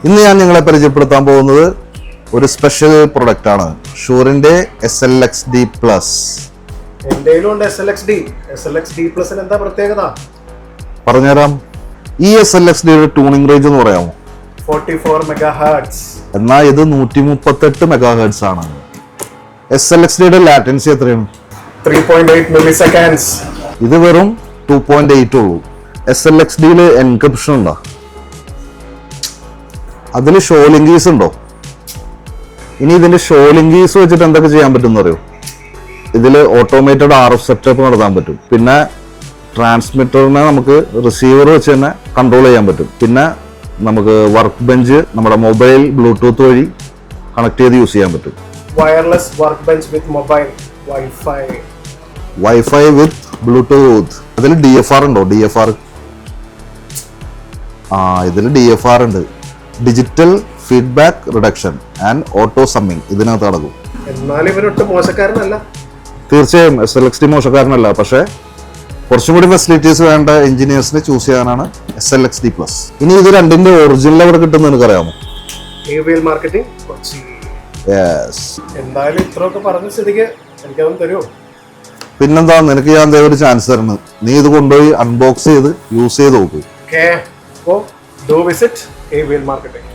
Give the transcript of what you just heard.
ഇന്ന് ഞാൻ നിങ്ങളെ പരിചയപ്പെടുത്താൻ പോകുന്നത് ഒരു സ്പെഷ്യൽ പ്രൊഡക്റ്റ് ആണ്. ഷൂറിന്റെ SLXD Plus. എന്റെയിലുണ്ട് SLXD. SLXD Plus എന്താ പ്രത്യേകത? പറഞ്ഞുതരാം. ഈ SLXD യുടെ ട്യൂണിംഗ് റേഞ്ച് എന്ന് പറയാമോ? 44 MHz. എന്നാൽ ഇത് 138 MHz ആണ്. SLXD യുടെ ലാറ്റൻസി എത്രയാണ്? 3.8 milliseconds. ഇത് വെറും 2.8 ഉള്ളൂ. SLXD എൻക്രിപ്ഷൻ ഉണ്ടോ? അതിൽ ഷോലിംഗ് കീസ് ഉണ്ടോ? ഇനി ഇതിന്റെ ഷോലിംഗ് കീസ് വെച്ചിട്ട് എന്തൊക്കെ ചെയ്യാൻ പറ്റും അറിയോ? ഇതിൽ ഓട്ടോമേറ്റഡ് RF സെറ്റപ്പ് നടത്താൻ പറ്റും. പിന്നെ ട്രാൻസ്മിറ്ററിനെ നമുക്ക് റിസീവർ വെച്ച് തന്നെ കൺട്രോൾ ചെയ്യാൻ പറ്റും. പിന്നെ നമുക്ക് വർക്ക് ബെഞ്ച് നമ്മുടെ മൊബൈൽ ബ്ലൂടൂത്ത് വഴി കണക്ട് ചെയ്ത് യൂസ് ചെയ്യാൻ പറ്റും. വയർലെസ് വർക്ക് ബെഞ്ച് വിത്ത് മൊബൈൽ വൈഫൈ വിത്ത് ബ്ലൂടൂത്ത്. അതിൽ DFR ഉണ്ടോ? DFR ഇതിൽ DFR ഉണ്ട്. Digital feedback reduction and auto summing ഇതിനകത്ത് നടക്കും. എന്നാൽ ഇവരൊട്ട് മോശക്കാരനല്ല. തീർച്ചയായും SLXD മോശക്കാരനല്ല. പക്ഷേ കുറച്ചും കൂടി ഫെസിലിറ്റീസ് വേണ്ട എഞ്ചിനീയേഴ്സിനെ ചൂസ് ചെയ്യാനാണ് SLXD Plus. ഇനി ഇത് രണ്ടിന്റെ ഒറിജിനൽ എവിടെ കിട്ടുന്ന നിനക്കറിയാമോ? AVL marketing Kochi. എന്തായാലും ഇത്രയൊക്കെ പറഞ്ഞ സ്ഥിതിക്ക് എനിക്കതൊന്നും തരുമോ? പിന്നെന്താ, നിനക്ക് ഞാൻ ഒരു ചാൻസ് തരുന്നത്. നീ ഇത് കൊണ്ടുപോയി അൺബോക്സ് ചെയ്ത് യൂസ് ചെയ്ത് നോക്കൂ. Okay, go do visit AVL marketing.